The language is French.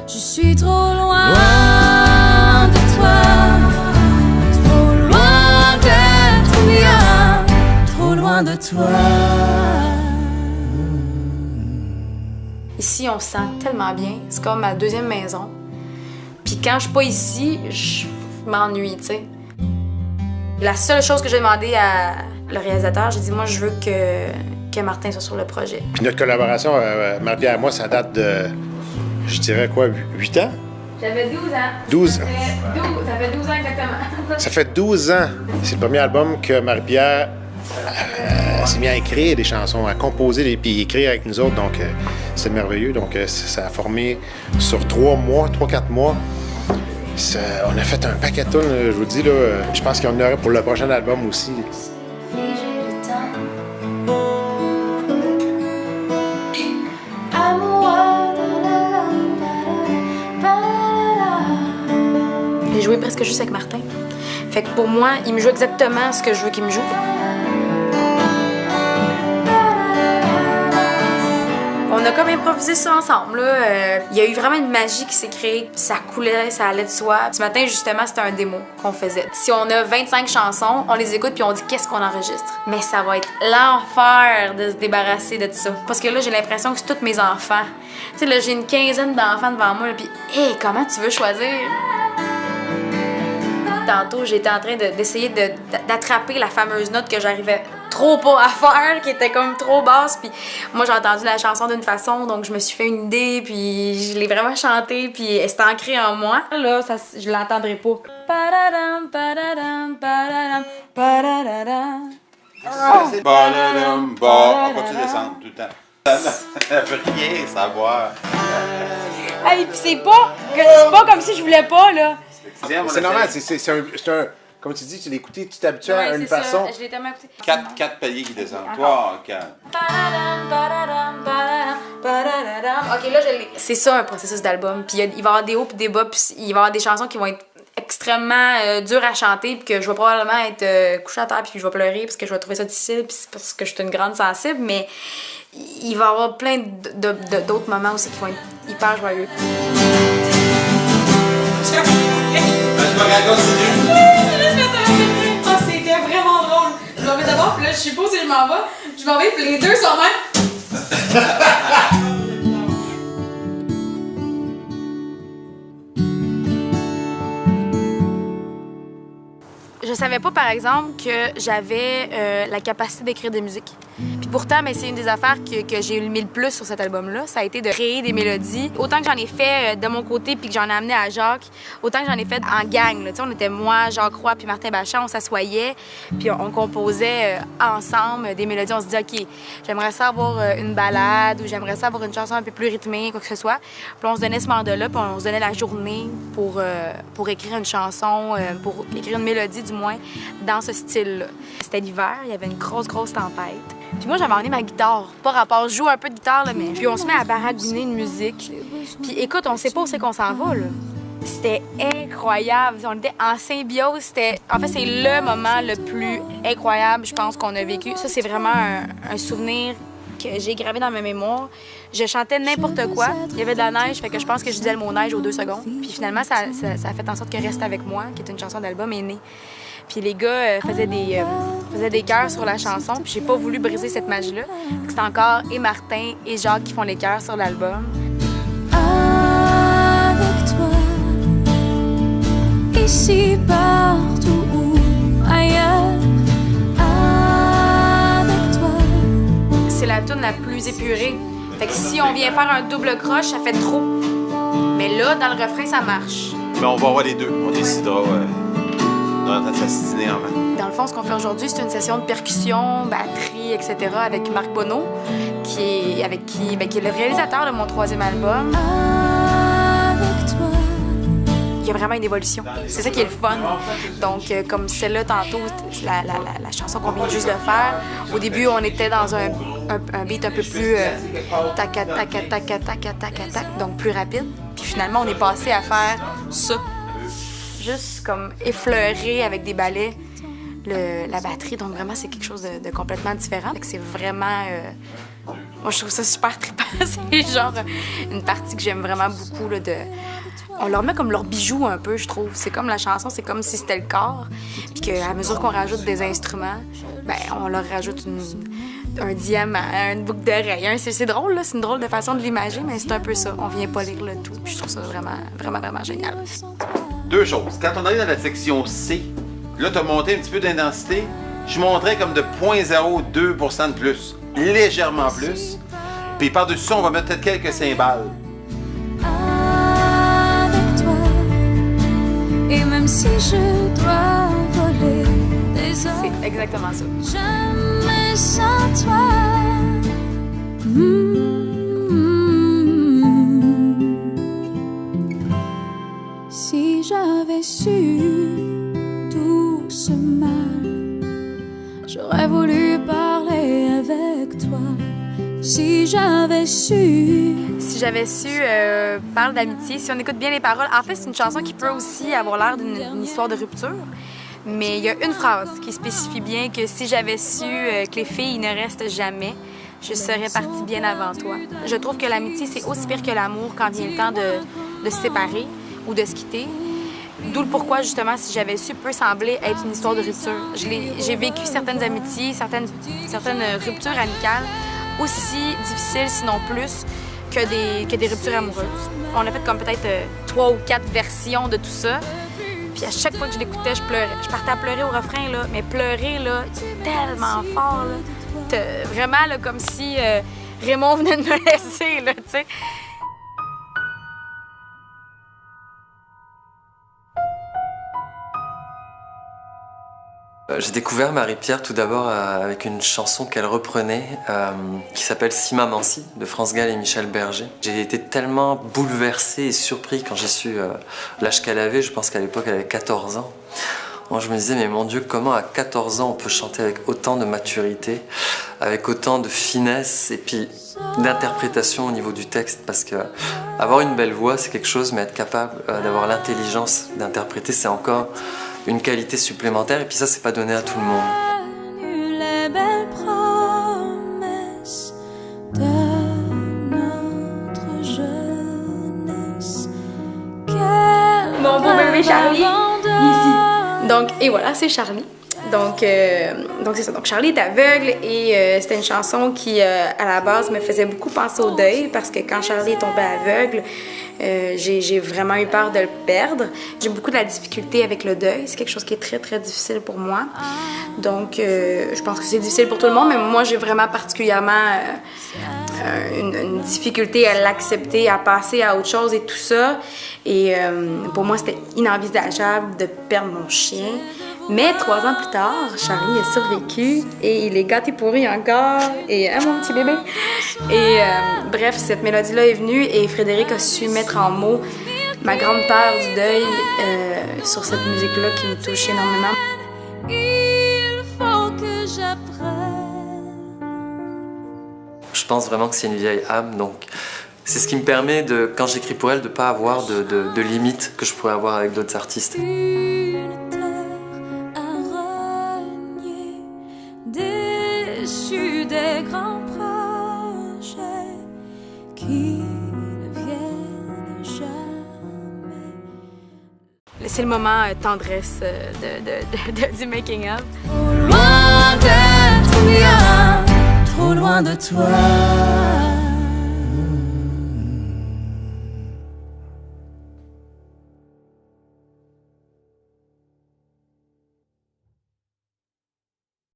Je suis trop loin de toi, trop loin d'être bien, trop loin de toi. Ici, on se sent tellement bien. C'est comme ma deuxième maison. Puis quand je suis pas ici, je m'ennuie, tu sais. La seule chose que j'ai demandé à le réalisateur, j'ai dit, moi, je veux que Martin soit sur le projet. Puis notre collaboration, Marie-Pierre et moi, ça date de, je dirais quoi, 8 ans? J'avais 12 ans. 12. Ça fait 12 ans exactement. Ça fait 12 ans. C'est le premier album que Marie-Pierre s'est mis à écrire des chansons, à composer puis écrire avec nous autres. Donc, c'est merveilleux. Donc, ça a formé sur 3-4 mois. On a fait un paquet de tunes, je vous dis. Là, je pense qu'il y en aurait pour le prochain album aussi. J'ai joué presque juste avec Martin. Fait que pour moi, il me joue exactement ce que je veux qu'il me joue. On a comme improvisé ça ensemble. Là. Il y a eu vraiment une magie qui s'est créée. Ça coulait, ça allait de soi. Ce matin, justement, c'était un démo qu'on faisait. Si on a 25 chansons, on les écoute puis on dit qu'est-ce qu'on enregistre. Mais ça va être l'enfer de se débarrasser de tout ça. Parce que là, j'ai l'impression que c'est tous mes enfants. Tu sais, là, j'ai une quinzaine d'enfants devant moi. Puis, hé, comment tu veux choisir? Tantôt, j'étais en train d'essayer d'attraper la fameuse note que j'arrivais trop pas à faire, qui était comme trop basse. Puis moi, j'ai entendu la chanson d'une façon, donc je me suis fait une idée, puis je l'ai vraiment chantée, puis c'est ancré en moi. Là, ça, je l'entendrai pas. Padadam, padadam, padadam, padadam. Badadam, bah, pourquoi tu descends tout le temps? Ça veut rien savoir. Hey, puis c'est pas comme si je voulais pas, là. C'est normal, c'est un... Comme tu dis, tu l'écoutais, tu t'habitues à une façon. Ça, je l'ai tellement écouté. 4 paliers qui descendent. 3, 4. Ok, là, je l'ai. C'est ça un processus d'album. Puis il va y avoir des hauts puis des bas, puis il va y avoir des chansons qui vont être extrêmement dures à chanter, puis que je vais probablement être couchée à terre, puis je vais pleurer, parce que je vais trouver ça difficile, puis c'est parce que je suis une grande sensible, mais il va y avoir plein d'autres moments aussi qui vont être hyper joyeux. C'était vraiment drôle. Je m'en vais d'abord, puis là, je sais pas si je m'en vais. Je m'en vais, puis les deux sont même. Je savais pas, par exemple, que j'avais la capacité d'écrire des musiques. Puis pourtant, c'est une des affaires que j'ai mis le plus sur cet album-là. Ça a été de créer des mélodies. Autant que j'en ai fait de mon côté puis que j'en ai amené à Jacques, autant que j'en ai fait en gang. Là. On était moi, Jacques Roy puis Martin Bachand, on s'assoyait puis on composait ensemble des mélodies. On se dit, OK, j'aimerais ça avoir une balade ou j'aimerais ça avoir une chanson un peu plus rythmée, quoi que ce soit. Puis on se donnait ce mandat-là puis on se donnait la journée pour écrire une chanson, pour écrire une mélodie du moins, dans ce style-là. C'était l'hiver, il y avait une grosse tempête. Puis moi, j'avais emmené ma guitare. Pas rapport, je joue un peu de guitare, là, mais... Puis on se met à baragouiner une musique. Puis écoute, on sait pas où c'est qu'on s'en va, là. C'était incroyable. On était en symbiose. En fait, c'est le moment le plus incroyable, je pense, qu'on a vécu. Ça, c'est vraiment un souvenir que j'ai gravé dans ma mémoire. Je chantais n'importe quoi. Il y avait de la neige, fait que je pense que je disais le mot neige aux 2 secondes. Puis finalement, ça a fait en sorte que Reste avec moi, qui est une chanson d'album, est née. Puis les gars faisaient des chœurs sur la chanson, puis j'ai pas voulu briser cette magie-là. C'est encore et Martin et Jacques qui font les chœurs sur l'album. Avec toi, ici, partout ou ailleurs, avec toi. C'est la tune la plus épurée. Fait que si on vient faire un double croche, ça fait trop. Mais là, dans le refrain, ça marche. Mais on va avoir les deux. On décidera dans notre itinéraire. Dans le fond, ce qu'on fait aujourd'hui, c'est une session de percussion, batterie, etc. avec Marc Bonneau, qui est le réalisateur de mon 3e album. Avec toi. Il y a vraiment une évolution. C'est ça qui est le fun. Donc, comme celle-là, tantôt, la chanson qu'on vient juste de faire, au début, on était dans un beat un peu plus tac, donc plus rapide. Puis finalement, on est passé à faire ça. Juste comme effleurer avec des balais la batterie. Donc vraiment, c'est quelque chose de complètement différent. C'est vraiment Moi, je trouve ça super trippant. C'est genre une partie que j'aime vraiment beaucoup, là, on leur met comme leur bijou un peu, je trouve. C'est comme la chanson, c'est comme si c'était le corps. Puis qu'à mesure qu'on rajoute des instruments, ben on leur rajoute un diamant, une boucle d'oreille. C'est drôle, là, c'est une drôle de façon de l'imager, mais c'est un peu ça. On vient polir le tout. Puis je trouve ça vraiment, vraiment, vraiment génial. Deux choses. Quand on arrive dans la section C, là, tu as monté un petit peu d'intensité. Je monterais comme de 0,02% de plus. Légèrement plus. Puis par-dessus ça, on va mettre peut-être quelques cymbales. Avec toi, et même si je dois voler des heures, C'est exactement ça. jamais sans toi. Si j'avais su tout ce mal, j'aurais voulu parler avec toi. Si j'avais su. Si j'avais su parle d'amitié, si on écoute bien les paroles, en fait, c'est une chanson qui peut aussi avoir l'air d'une histoire de rupture. Mais il y a une phrase qui spécifie bien que si j'avais su que les filles ne restent jamais, je serais partie bien avant toi. Je trouve que l'amitié, c'est aussi pire que l'amour quand vient le temps de se séparer ou de se quitter. D'où le pourquoi, justement, si j'avais su, peut sembler être une histoire de rupture. J'ai vécu certaines amitiés, certaines ruptures amicales aussi difficiles, sinon plus, que des ruptures amoureuses. On a fait comme peut-être 3 ou 4 versions de tout ça. Puis à chaque fois que je l'écoutais, je pleurais. Je partais à pleurer au refrain, là, mais pleurer là, tellement fort. Là. Vraiment là, comme si Raymond venait de me laisser, là, tu sais. J'ai découvert Marie-Pierre tout d'abord avec une chanson qu'elle reprenait qui s'appelle Si Maman Si de France Gall et Michel Berger. J'ai été tellement bouleversé et surpris quand j'ai su l'âge qu'elle avait. Je pense qu'à l'époque elle avait 14 ans. Moi, je me disais, mais mon Dieu, comment à 14 ans on peut chanter avec autant de maturité, avec autant de finesse et puis d'interprétation au niveau du texte, parce que avoir une belle voix c'est quelque chose, mais être capable d'avoir l'intelligence d'interpréter c'est encore une qualité supplémentaire, et puis ça c'est pas donné à tout le monde. Les belles promesses de notre jeunesse. Mon beau bébé Charlie, ici. Donc, et voilà, c'est Charlie. Donc c'est ça. Donc Charlie est aveugle et c'était une chanson qui, à la base, me faisait beaucoup penser au deuil parce que quand Charlie est tombé aveugle, j'ai vraiment eu peur de le perdre. J'ai beaucoup de la difficulté avec le deuil. C'est quelque chose qui est très, très difficile pour moi. Donc, je pense que c'est difficile pour tout le monde, mais moi, j'ai vraiment particulièrement une difficulté à l'accepter, à passer à autre chose et tout ça. Et pour moi, c'était inenvisageable de perdre mon chien. Mais 3 ans plus tard, Charlie a survécu et il est gâté pourri encore. Et mon petit bébé. Et bref, cette mélodie-là est venue et Frédéric a su mettre en mots ma grande peur du deuil sur cette musique-là qui me touche énormément. Il faut que j'apprenne. Je pense vraiment que c'est une vieille âme, donc c'est ce qui me permet, quand j'écris pour elle, de ne pas avoir de limites que je pourrais avoir avec d'autres artistes. Une terre à renier, déçue des grands projets qui ne viennent jamais. C'est le moment tendresse du making-of. Trop loin d'être bien, trop loin de toi.